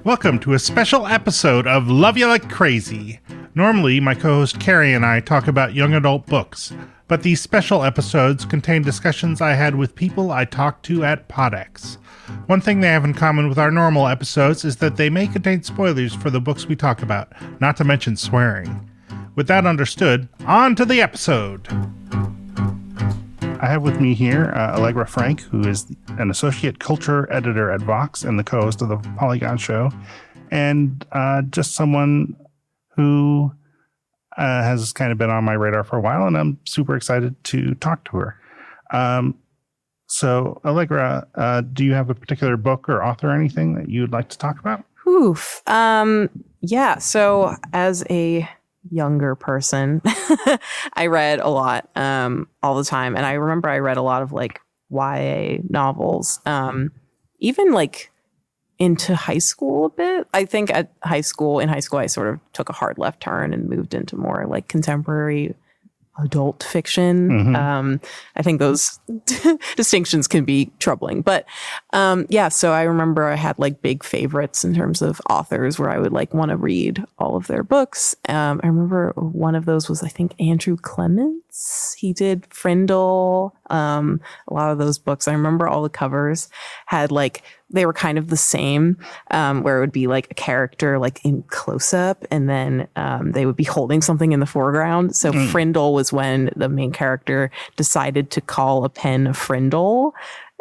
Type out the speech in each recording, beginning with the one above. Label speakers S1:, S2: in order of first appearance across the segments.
S1: Welcome to a special episode of Love You Like Crazy. Normally, my co-host Carrie and I talk about young adult books, but these special episodes contain discussions I had with people I talked to at PodX. One thing they have in common with our normal episodes is that they may contain spoilers for the books we talk about, not to mention swearing. With that understood, on to the episode! I have with me here Allegra Frank, who is an associate culture editor at Vox and the co-host of the Polygon Show, and just someone who has kind of been on my radar for a while, and I'm super excited to talk to her. So, Allegra, do you have a particular book or author or anything that you'd like to talk about?
S2: Yeah, so as a younger person, I read a lot all the time, and I remember I read a lot of like YA novels, even like into high school a bit. I think in high school I sort of took a hard left turn and moved into more like contemporary adult fiction.
S1: Mm-hmm.
S2: I think those distinctions can be troubling, but so I remember I had like big favorites in terms of authors where I would like want to read all of their books. I remember one of those was, I think, Andrew Clements. He did Frindle. A lot of those books, I remember all the covers had like, they were kind of the same, where it would be like a character like in close up, and then they would be holding something in the foreground. So Frindle was when the main character decided to call a pen a Frindle,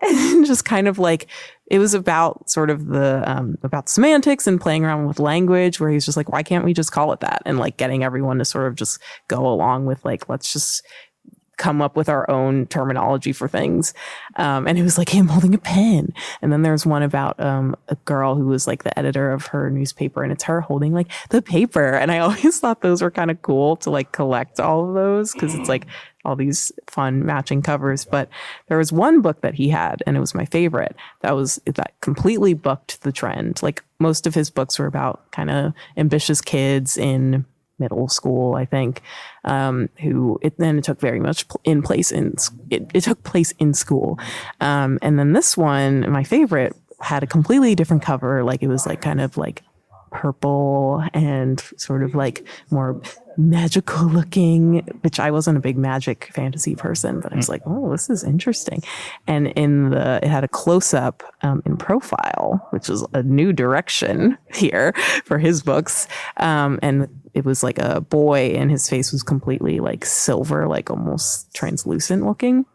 S2: and just kind of like, it was about sort of the about semantics and playing around with language, where he's just like, why can't we just call it that? And like getting everyone to sort of just go along with like, let's just come up with our own terminology for things. And it was like him holding a pen. And then there's one about a girl who was like the editor of her newspaper, and it's her holding like the paper. And I always thought those were kind of cool to like collect all of those, because it's like all these fun matching covers. But there was one book that he had, and it was my favorite, that completely bucked the trend. Like most of his books were about kind of ambitious kids in middle school, I think, it took very much it took place in school. And then this one, my favorite, had a completely different cover. Like it was like kind of like purple and sort of like more magical looking, which I wasn't a big magic fantasy person, but I was like, oh, this is interesting. And it had a close up in profile, which is a new direction here for his books. And it was like a boy, and his face was completely like silver, like almost translucent looking.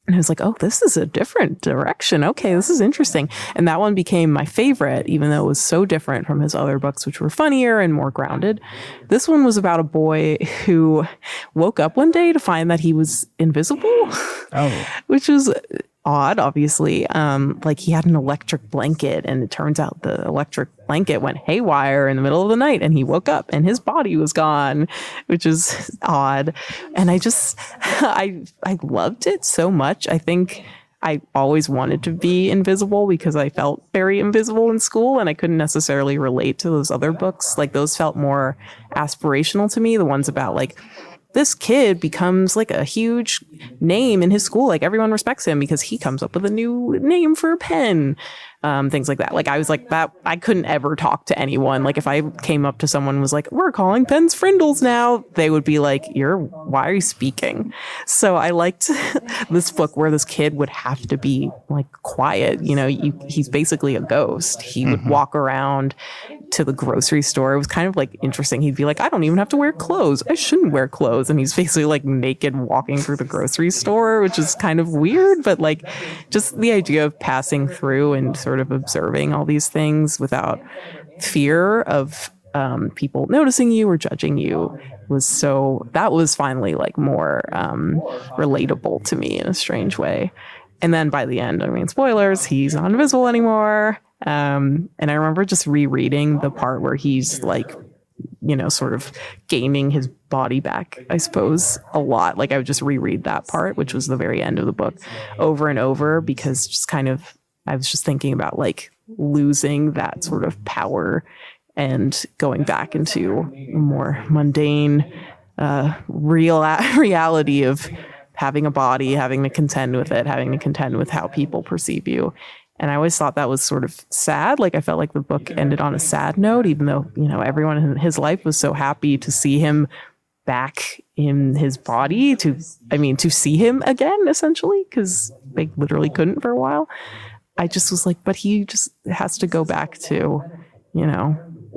S2: And I was like, oh, this is a different direction. Okay, this is interesting. And that one became my favorite, even though it was so different from his other books, which were funnier and more grounded. This one was about a boy who woke up one day to find that he was invisible, which was odd, obviously. Like he had an electric blanket, and it turns out the electric blanket went haywire in the middle of the night, and he woke up and his body was gone, which is odd. And I loved it so much. I think I always wanted to be invisible because I felt very invisible in school, and I couldn't necessarily relate to those other books. Like those felt more aspirational to me, the ones about like, this kid becomes like a huge name in his school. Like everyone respects him because he comes up with a new name for a pen. Things like that. Like I was like that. I couldn't ever talk to anyone. Like if I came up to someone and was like, we're calling pens Frindles now, they would be like, why are you speaking? So I liked this book where this kid would have to be like quiet. You know, he's basically a ghost. He would walk around to the grocery store. It was kind of like interesting. He'd be like, I don't even have to wear clothes. I shouldn't wear clothes. And he's basically like naked walking through the grocery store, which is kind of weird, but like just the idea of passing through and sort of observing all these things without fear of people noticing you or judging you that was finally like more relatable to me in a strange way. And then by the end, I mean, spoilers, he's not invisible anymore. And I remember just rereading the part where he's like, you know, sort of gaining his body back, I suppose, a lot. Like I would just reread that part, which was the very end of the book, over and over, because just kind of, I was just thinking about like losing that sort of power and going back into a more mundane reality of having a body, having to contend with it, having to contend with how people perceive you. And I always thought that was sort of sad. Like I felt like the book ended on a sad note, even though, everyone in his life was so happy to see him back in his body, to see him again, essentially, because they literally couldn't for a while. I just was like, but he just has to go back to,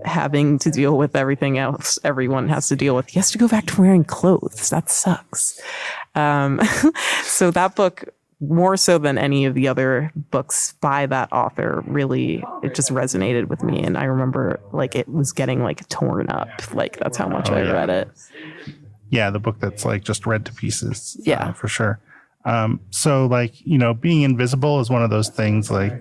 S2: having to deal with everything else everyone has to deal with. He has to go back to wearing clothes. That sucks. So that book, more so than any of the other books by that author, really, it just resonated with me. And I remember like it was getting like torn up. Like that's how much I read it.
S1: Yeah, the book that's like just read to pieces.
S2: Yeah,
S1: for sure. So like, being invisible is one of those things like,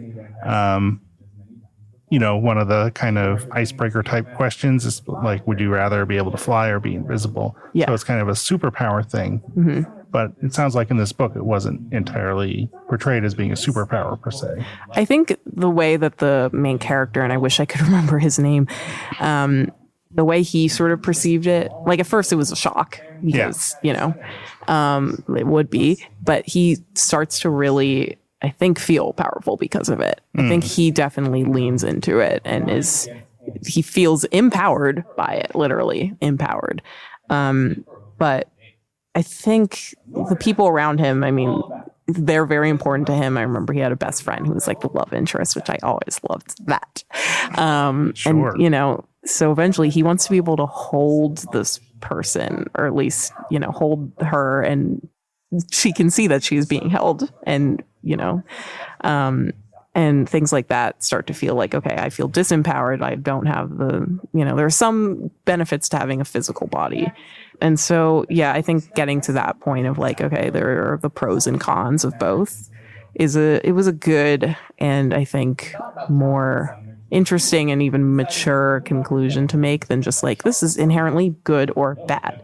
S1: one of the kind of icebreaker type questions is like, would you rather be able to fly or be invisible?
S2: Yeah.
S1: So it's kind of a superpower thing. Mm-hmm. But it sounds like in this book, it wasn't entirely portrayed as being a superpower per se.
S2: I think the way that the main character, and I wish I could remember his name, the way he sort of perceived it, like at first it was a shock because, it would be, but he starts to really, I think, feel powerful because of it. I think he definitely leans into it and he feels empowered by it, literally empowered. But I think the people around him, they're very important to him. I remember he had a best friend who was like the love interest, which I always loved that.
S1: Sure.
S2: And, so eventually he wants to be able to hold this person, or at least, hold her, and she can see that she's being held, and, and things like that start to feel like, okay, I feel disempowered. I don't have there are some benefits to having a physical body. And so, yeah, I think getting to that point of like, okay, there are the pros and cons of both it was a good, and I think more interesting and even mature conclusion to make than just like, this is inherently good or bad,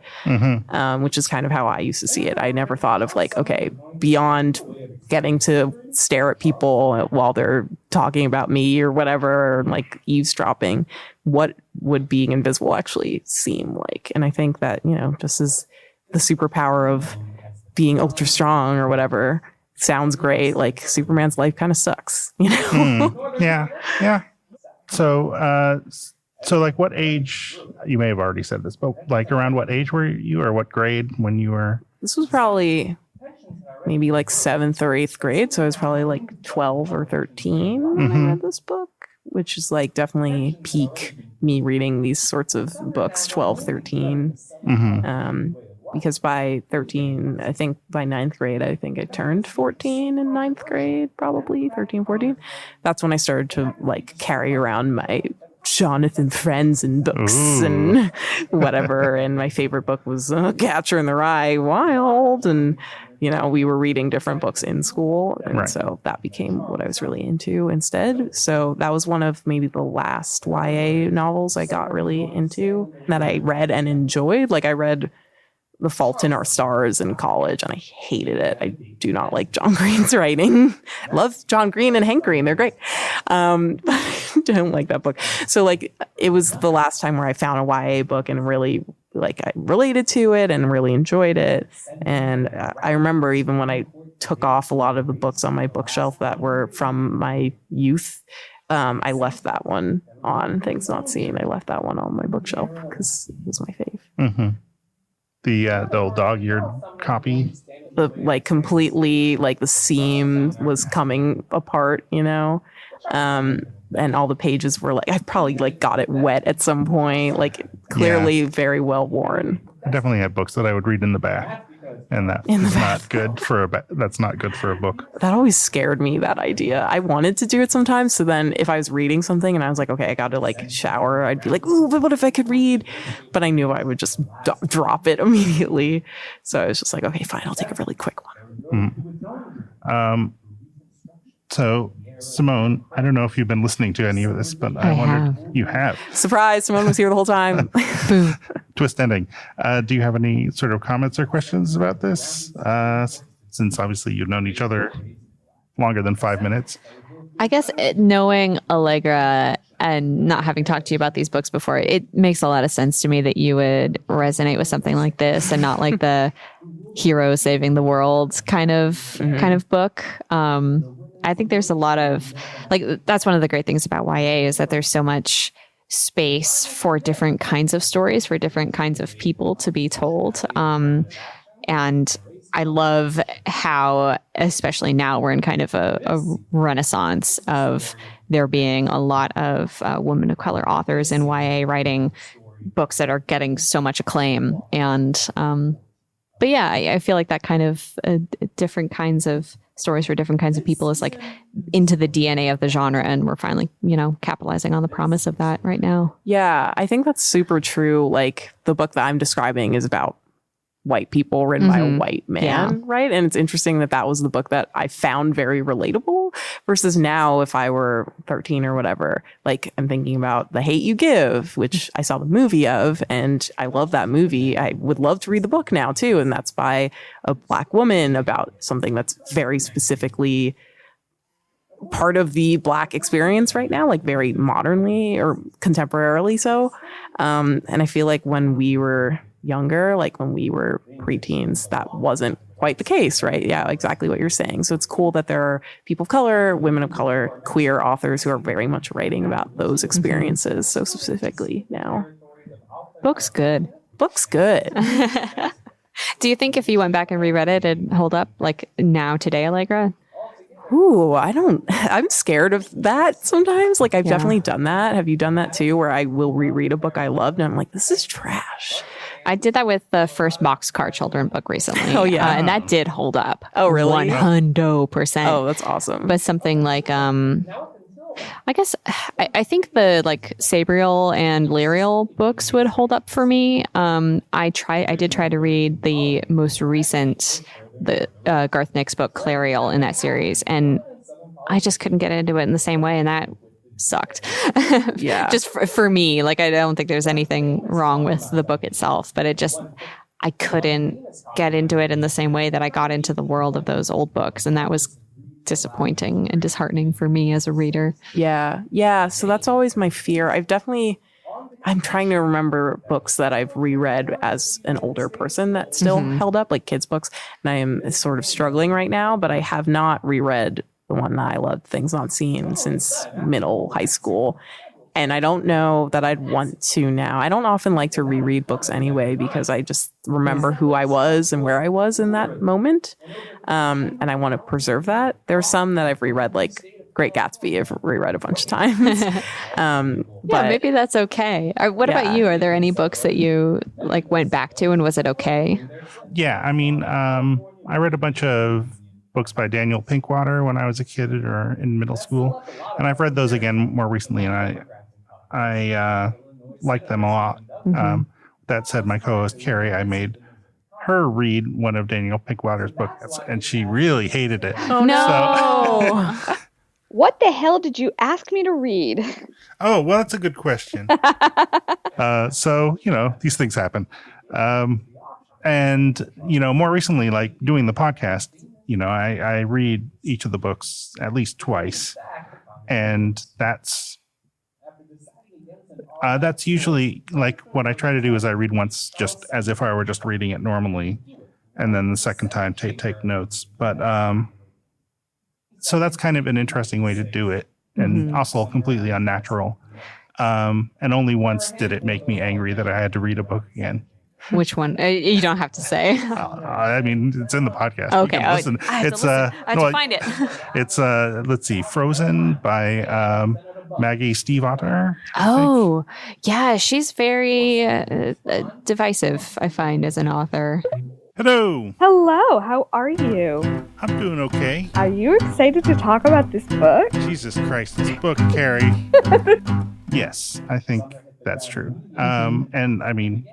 S2: which is kind of how I used to see it. I never thought of like, okay, beyond getting to stare at people while they're talking about me or whatever, or like eavesdropping, what would being invisible actually seem like? And I think that, just as the superpower of being ultra strong or whatever sounds great, like Superman's life kind of sucks,
S1: Yeah. So like what age, you may have already said this, but like around what age were you, or what grade when you were?
S2: This was probably maybe like 7th or 8th grade. So I was probably like 12 or 13 when I read this book, which is like definitely peak me reading these sorts of books, 12, 13. Because by 13, I think by 9th grade, I think I turned 14 in 9th grade, probably 13, 14. That's when I started to like carry around my Jonathan Friends and books and whatever. And my favorite book was Catcher in the Rye Wild. And, we were reading different books in school. And so that became what I was really into instead. So that was one of maybe the last YA novels I got really into that I read and enjoyed. Like I read The Fault in Our Stars in college, and I hated it. I do not like John Green's writing. I love John Green and Hank Green. They're great. But I don't like that book. So like it was the last time where I found a YA book and really like I related to it and really enjoyed it. And I remember even when I took off a lot of the books on my bookshelf that were from my youth, I left that one on Things Not Seen. I left that one on my bookshelf because it was my fave.
S1: The old dog-eared copy.
S2: The like completely like the seam was coming apart, and all the pages were like, I probably like got it wet at some point, like clearly very well worn.
S1: I definitely had books that I would read in the bath, and that's not good for a book.
S2: That always scared me, that idea. I wanted to do it sometimes. So then if I was reading something and I was like, okay, I got to like shower, I'd be like, ooh, but what if I could read? But I knew I would just drop it immediately. So I was just like, okay, fine, I'll take a really quick one.
S1: So Simone, I don't know if you've been listening to any of this, but I wondered. You have.
S2: Surprise, Simone was here the whole time.
S1: Twist ending. Do you have any sort of comments or questions about this? Since obviously you've known each other longer than 5 minutes.
S3: I guess knowing Allegra and not having talked to you about these books before, it makes a lot of sense to me that you would resonate with something like this and not like the hero saving the world kind of book. I think there's a lot of, like, that's one of the great things about YA is that there's so much space for different kinds of stories, for different kinds of people to be told. And I love how, especially now, we're in kind of a renaissance of there being a lot of women of color authors in YA writing books that are getting so much acclaim. And, but yeah, I feel like that kind of different kinds of stories for different kinds of people is like into the DNA of the genre. And we're finally, capitalizing on the promise of that right now.
S2: Yeah, I think that's super true. Like the book that I'm describing is about white people written by a white man, right? And it's interesting that was the book that I found very relatable versus now if I were 13 or whatever, like I'm thinking about The Hate U Give, which I saw the movie of, and I love that movie. I would love to read the book now too. And that's by a Black woman about something that's very specifically part of the Black experience right now, like very modernly or contemporarily so. And I feel like when we were younger, like when we were preteens, that wasn't quite the case, right? Yeah, exactly what you're saying. So it's cool that there are people of color, women of color, queer authors who are very much writing about those experiences so specifically now.
S3: Book's good.
S2: Book's good.
S3: Do you think if you went back and reread it, it'd hold up like now today, Allegra?
S2: Ooh, I'm scared of that sometimes. Like I've definitely done that. Have you done that too? Where I will reread a book I loved and I'm like, this is trash.
S3: I did that with the first Boxcar Children book recently.
S2: Oh, yeah.
S3: And that did hold up.
S2: Oh, really?
S3: 100%.
S2: Oh, that's awesome.
S3: But something like, I guess, I think the like Sabriel and Lyriel books would hold up for me. I did try to read the most recent, the Garth Nix book, Clariel, in that series. And I just couldn't get into it in the same way. And that sucked.
S2: Yeah.
S3: Just for me, like, I don't think there's anything wrong with the book itself, but I couldn't get into it in the same way that I got into the world of those old books. And that was disappointing and disheartening for me as a reader.
S2: Yeah. Yeah. So that's always my fear. I'm trying to remember books that I've reread as an older person that still held up, like kids' books. And I am sort of struggling right now, but I have not reread the one that I loved, Things Not Seen, since middle high school. And I don't know that I'd want to now. I don't often like to reread books anyway, because I just remember who I was and where I was in that moment. And I want to preserve that. There are some that I've reread, like Great Gatsby, I've reread a bunch of times.
S3: But maybe that's okay. What about you? Are there any books that you like went back to, and was it okay?
S1: Yeah, I mean, I read a bunch of books by Daniel Pinkwater when I was a kid or in middle school, and I've read those again more recently, and I like them a lot. That said, my co-host Carrie, I made her read one of Daniel Pinkwater's books, and she really hated it.
S3: Oh no!
S1: So,
S4: what the hell did you ask me to read?
S1: Oh, well, that's a good question. So, these things happen. And, more recently, like doing the podcast, I read each of the books at least twice. And that's usually like what I try to do is I read once just as if I were just reading it normally. And then the second time take notes. But, so that's kind of an interesting way to do it, and also completely unnatural. And only once did it make me angry that I had to read a book again.
S3: Which one? You don't have to say.
S1: I mean, it's in the podcast.
S3: Okay.
S1: Listen.
S3: I have to find it.
S1: It's let's see, Frozen by Maggie Stiefvater.
S3: Oh, yeah. She's very divisive, I find, as an author.
S1: Hello.
S4: Hello, how are you?
S1: I'm doing okay.
S4: Are you excited to talk about this book?
S1: Jesus Christ, this book, Carrie. Yes, I think that's true. And I mean,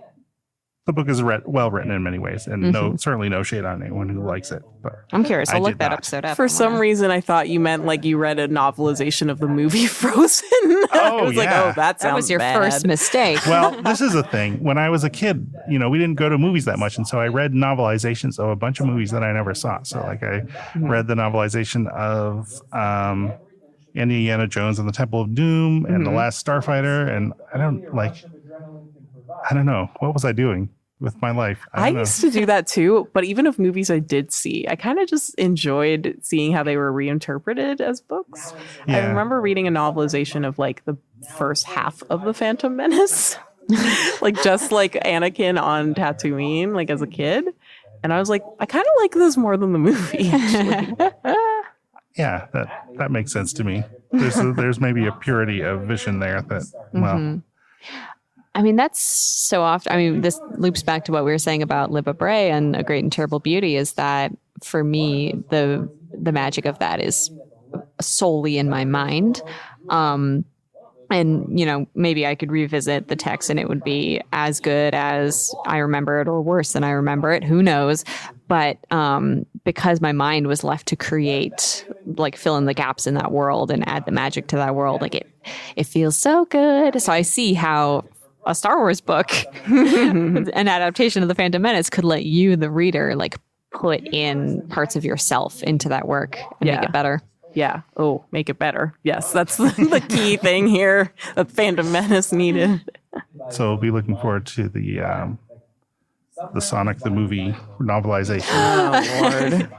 S1: the book is well written in many ways, and certainly no shade on anyone who likes it. But
S3: I'm curious. I'll look that
S1: not.
S3: episode up.
S2: For some reason, I thought you meant like you read a novelization of the movie Frozen.
S1: Oh,
S2: I was like, oh, that sounds
S3: That was your
S2: bad.
S3: first mistake.
S1: Well, this is a thing. When I was a kid, we didn't go to movies that much, and so I read novelizations of a bunch of movies that I never saw. So, like, I read the novelization of Indiana Jones and the Temple of Doom and The Last Starfighter, and I don't know. What was I doing? with my life.
S2: I used to do that too, but even of movies I did see, I kind of just enjoyed seeing how they were reinterpreted as books.
S1: Yeah.
S2: I remember reading a novelization of like the first half of The Phantom Menace, like just like Anakin on Tatooine, like as a kid. And I was like, I kind of like this more than the movie, actually.
S1: Yeah, that makes sense to me. There's maybe a purity of vision there that, well...
S3: I mean, that's so often. I mean, this loops back to what we were saying about Libba Bray and A Great and Terrible Beauty, is that for me, the magic of that is solely in my mind. And, you know, maybe I could revisit the text and it would be as good as I remember it or worse than I remember it. Who knows? But because my mind was left to create, like fill in the gaps in that world and add the magic to that world, like it feels so good. So I see how a Star Wars book, an adaptation of The Phantom Menace, could let you, the reader, like put in parts of yourself into that work and make it better.
S2: Yeah. Oh, make it better. Yes, that's the key thing here that Phantom Menace needed.
S1: So we'll be looking forward to the Sonic the movie novelization.
S2: Oh, Lord.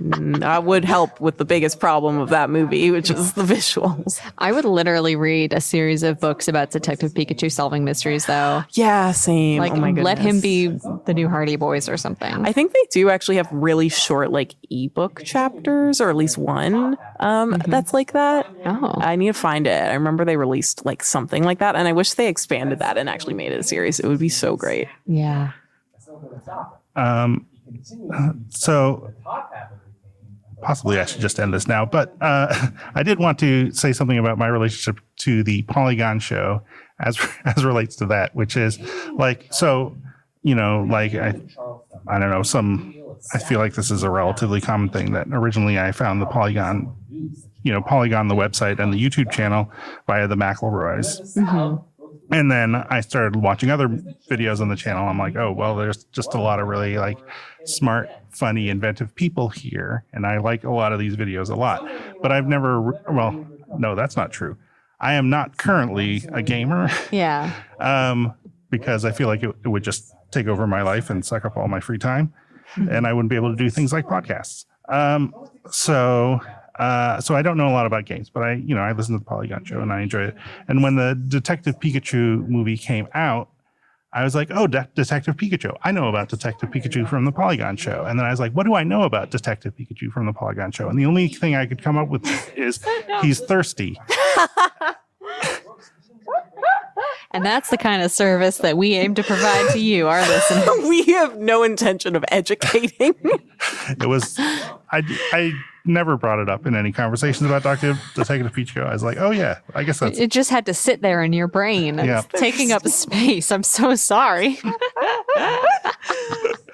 S2: That would help with the biggest problem of that movie, which is the visuals.
S3: I would literally read a series of books about Detective Pikachu solving mysteries, though.
S2: Yeah, same.
S3: Like,
S2: oh my goodness.
S3: let him be the new Hardy Boys or something.
S2: I think they do actually have really short, like, ebook chapters, or at least one that's like that.
S3: Oh.
S2: I need to find it. I remember they released, like, something like that, and I wish they expanded that and actually made it a series. It would be so great.
S3: Yeah.
S1: So possibly I should just end this now, but I did want to say something about my relationship to the Polygon Show as relates to that, which is like, so, you know, like I don't know, I feel like this is a relatively common thing that originally I found the Polygon, the website and the YouTube channel via the McElroys. Mm-hmm. And then I started watching other videos on the channel. I'm like, oh, well, there's just a lot of really like smart, funny, inventive people here. And I like a lot of these videos a lot. But I've never, well, no, that's not true. I am not currently a gamer.
S3: Yeah.
S1: Because I feel like it would just take over my life and suck up all my free time. And I wouldn't be able to do things like podcasts. So I don't know a lot about games, but I listen to the Polygon Show and I enjoy it. And when the Detective Pikachu movie came out, I was like, oh, Detective Pikachu. I know about Detective Pikachu from the Polygon Show. And then I was like, what do I know about Detective Pikachu from the Polygon Show? And the only thing I could come up with is he's thirsty.
S3: And that's the kind of service that we aim to provide to you, our listeners.
S2: We have no intention of educating.
S1: It was, I never brought it up in any conversations about Detective Pikachu. I was like, oh yeah, I guess that's...
S3: It just had to sit there in your brain.
S1: Yeah.
S3: It's taking up space. I'm so sorry.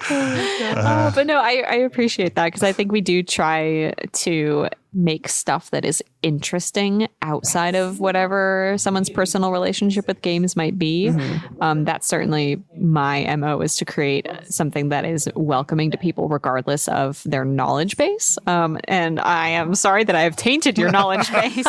S3: But no, I appreciate that because I think we do try to make stuff that is interesting outside of whatever someone's personal relationship with games might be. Mm-hmm. That's certainly my MO, is to create something that is welcoming to people regardless of their knowledge base. And I am sorry that I have tainted your knowledge base.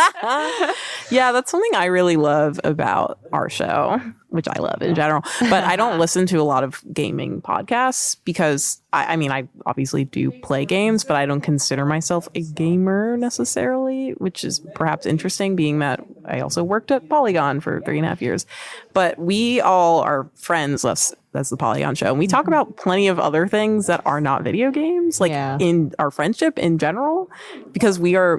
S2: Yeah, that's something I really love about our show, which I love in general. But I don't listen to a lot of gaming podcasts because I obviously do play games, but I don't consider myself a gamer necessarily, which is perhaps interesting, being that I also worked at Polygon for 3.5 years. But we all are friends. That's the Polygon Show. And we talk about plenty of other things that are not video games, like in our friendship in general, because we are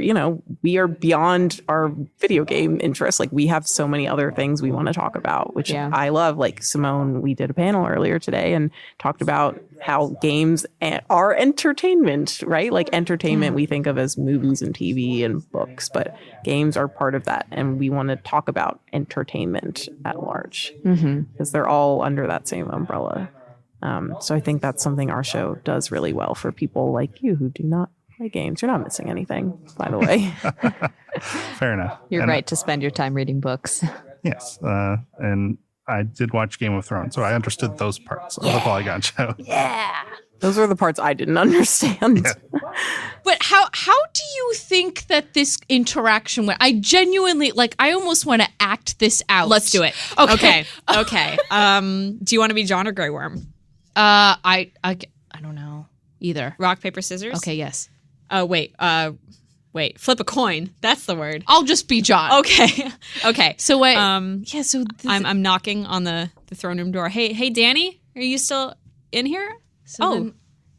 S2: beyond our video game interests. Like we have so many other things we want to talk about, which I love. Like Simone, we did a panel earlier today and talked about how games are entertainment, right? Like entertainment we think of as movies and TV and books, but games are part of that. And we want to talk about entertainment at large because they're all under that same umbrella. So I think that's something our show does really well for people like you who do not play games. You're not missing anything, by the way.
S1: Fair enough.
S3: You're right to spend your time reading books.
S1: Yes. And I did watch Game of Thrones, so I understood those parts of the Polygon Show.
S3: Yeah.
S2: Those were the parts I didn't understand.
S1: Yeah.
S5: But how do you think that this interaction went? I genuinely, I almost want to act this out.
S6: Let's do it.
S5: Okay.
S6: Okay. Do you want to be John or Grey Worm?
S5: I don't know either.
S6: Rock, paper, scissors?
S5: Okay, yes.
S6: Wait. Flip a coin. That's the word.
S5: I'll just be John.
S6: Okay. Okay.
S5: So wait.
S6: So I'm knocking on the throne room door. Hey, Danny, are you still in here?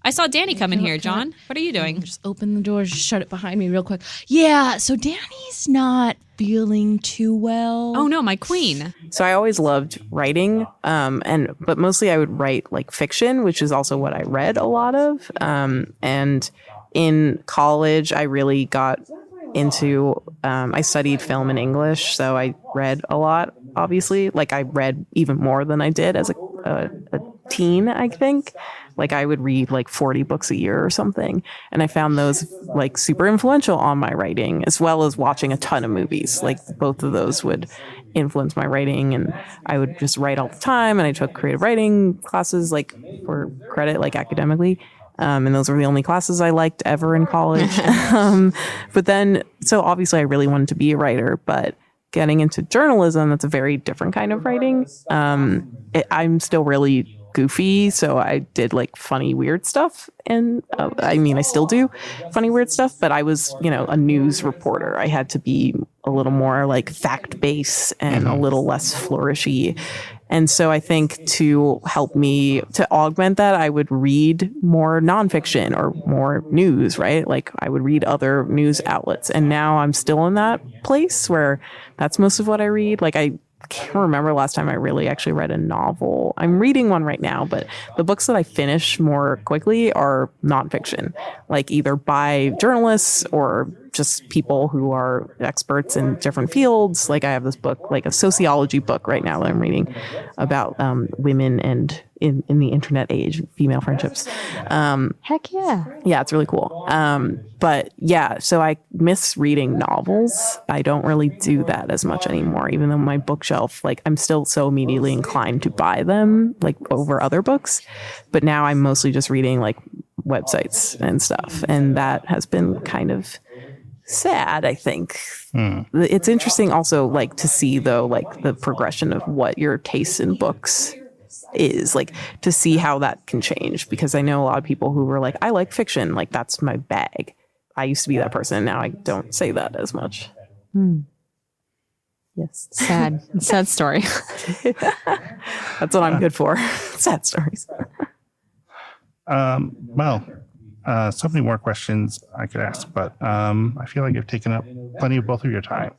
S6: I saw Danny come in here, John. What are you doing?
S5: Just open the door, just shut it behind me real quick. Yeah, so Danny's not feeling too well.
S6: Oh no, my queen.
S2: So I always loved writing, but mostly I would write fiction, which is also what I read a lot of. And in college, I really got into. I studied film and English, so I read a lot. Obviously, I read even more than I did as a teen, I think. I would read 40 books a year or something. And I found those super influential on my writing, as well as watching a ton of movies. Both of those would influence my writing, and I would just write all the time. And I took creative writing classes for credit, academically. And those were the only classes I liked ever in college. But then, so obviously I really wanted to be a writer, but getting into journalism, that's a very different kind of writing. I'm still really goofy, so I did funny, weird stuff. And I still do funny, weird stuff, but I was, a news reporter. I had to be a little more fact-based and a little less flourishy. And so I think to help me to augment that, I would read more nonfiction or more news, right? I would read other news outlets. And now I'm still in that place where that's most of what I read. I can't remember last time I really actually read a novel. I'm reading one right now, but the books that I finish more quickly are nonfiction, either by journalists or just people who are experts in different fields. I have this book, a sociology book right now that I'm reading about women and in the internet age, female friendships.
S3: Heck yeah.
S2: Yeah, it's really cool. But yeah, so I miss reading novels. I don't really do that as much anymore, even though my bookshelf, I'm still so immediately inclined to buy them, over other books. But now I'm mostly just reading websites and stuff. And that has been kind of sad, I think. It's interesting also to see though the progression of what your tastes in books is, to see how that can change, because I know a lot of people who were I like fiction, that's my bag. I used to be that person. Now I don't say that as much. Yes.
S3: Sad story.
S2: That's what I'm good for. Sad stories.
S1: So many more questions I could ask, but I feel like I've taken up plenty of both of your time.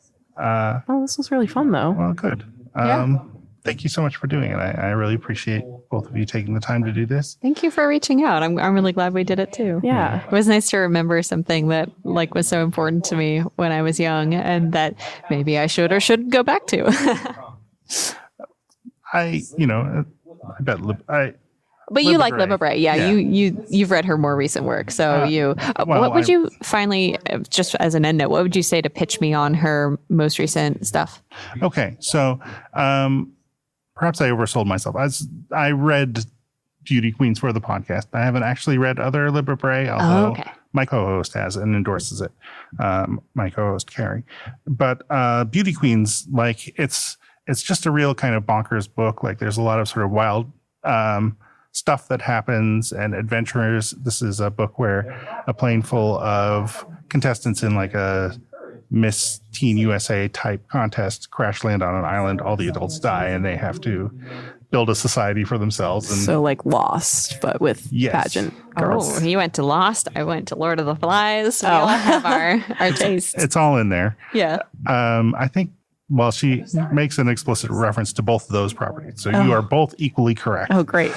S2: This was really fun, though.
S1: Well, good. Thank you so much for doing it. I really appreciate both of you taking the time to do this.
S3: Thank you for reaching out. I'm really glad we did it too.
S2: Yeah.
S3: It was nice to remember something that was so important to me when I was young, and that maybe I should or shouldn't go back to.
S1: I bet
S3: But you
S1: Libba
S3: like
S1: Bray.
S3: Libba Bray. Yeah, you've read her more recent work. So what would you finally, just as an end note, what would you say to pitch me on her most recent stuff?
S1: Okay. So perhaps I oversold myself. As I read Beauty Queens for the podcast, I haven't actually read other Libba Bray, although my co-host has and endorses it. My co-host, Carrie. But Beauty Queens, it's just a real kind of bonkers book. There's a lot of sort of wild stuff that happens and adventures. This is a book where a plane full of contestants in a Miss Teen USA type contest crash land on an island. All the adults die and they have to build a society for themselves. And
S2: so Lost, but with pageant girls.
S3: Oh, you went to Lost. I went to Lord of the Flies. We all have our tastes.
S1: It's all in there.
S3: Yeah.
S1: I think, she makes an explicit reference to both of those properties. So you are both equally correct.
S2: Oh, great.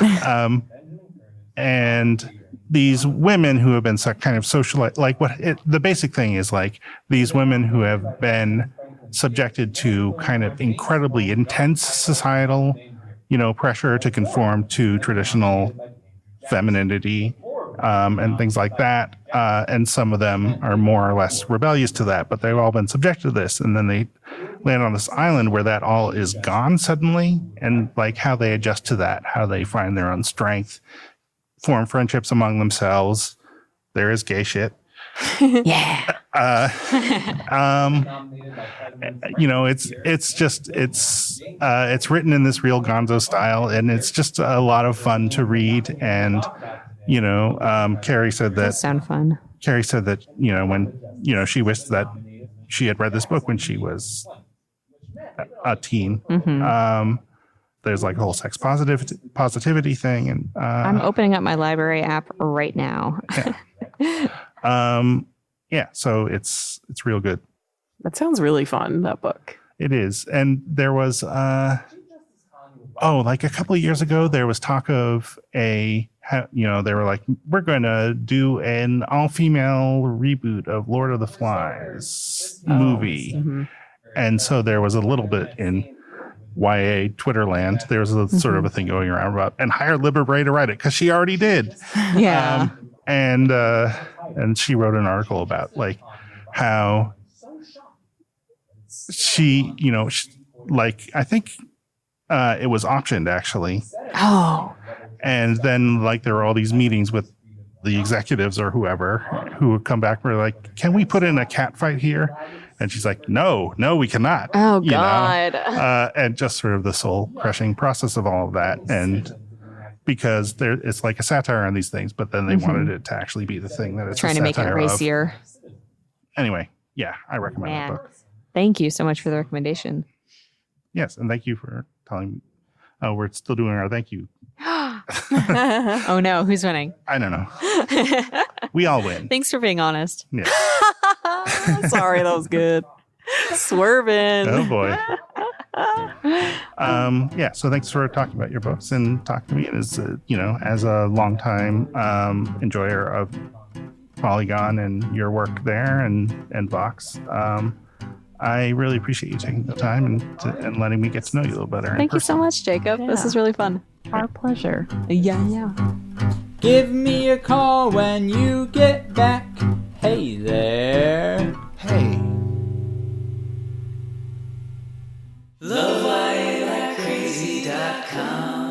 S1: And these women who have been kind of socialized, the basic thing is these women who have been subjected to kind of incredibly intense societal, pressure to conform to traditional femininity, and things like that. And some of them are more or less rebellious to that, but they've all been subjected to this. And then they land on this island where that all is gone suddenly, and how they adjust to that, how they find their own strength form friendships among themselves. There is gay shit.
S3: Yeah.
S1: It's written in this real gonzo style, and it's just a lot of fun to read. And Carrie said that
S3: Sound fun.
S1: Carrie said that when she wished that she had read this book when she was a teen. There's like a whole sex positivity thing, and
S3: I'm opening up my library app right now.
S1: So it's real good.
S2: That sounds really fun, that book.
S1: It is. And there was like a couple of years ago there was talk of they were like, we're going to do an all-female reboot of Lord of the Flies movie. And so there was a little bit in YA Twitter land, there was a sort of a thing going around about, and hire Libba Bray to write it because she already did.
S3: Yeah.
S1: And she wrote an article about like how she, I think it was optioned actually.
S3: Oh.
S1: And then like there were all these meetings with the executives or whoever who would come back and were like, can we put in a cat fight here? And she's like, no, we cannot.
S3: Oh, God.
S1: And just sort of the soul crushing process of all of that. And because it's like a satire on these things, but then they wanted it to actually be the thing that it's
S3: trying to make it racier.
S1: Anyway, yeah, I recommend that book.
S3: Thank you so much for the recommendation.
S1: Yes, and thank you for telling me. Oh, we're still doing our thank you.
S3: Oh, no. Who's winning?
S1: I don't know. We all win.
S3: Thanks for being honest.
S1: Yeah.
S2: Sorry, that was good. Swerving.
S1: Oh, boy. So thanks for talking about your books and talking to me as a longtime enjoyer of Polygon and your work there and Vox. I really appreciate you taking the time and letting me get to know you a little better.
S3: Thank you so much, Jacob.
S2: Yeah.
S3: This is really fun.
S2: Our pleasure.
S3: Yeah.
S7: Give me a call when you get back. Hey there.
S1: Hey.
S8: LoveYALikeCrazy.com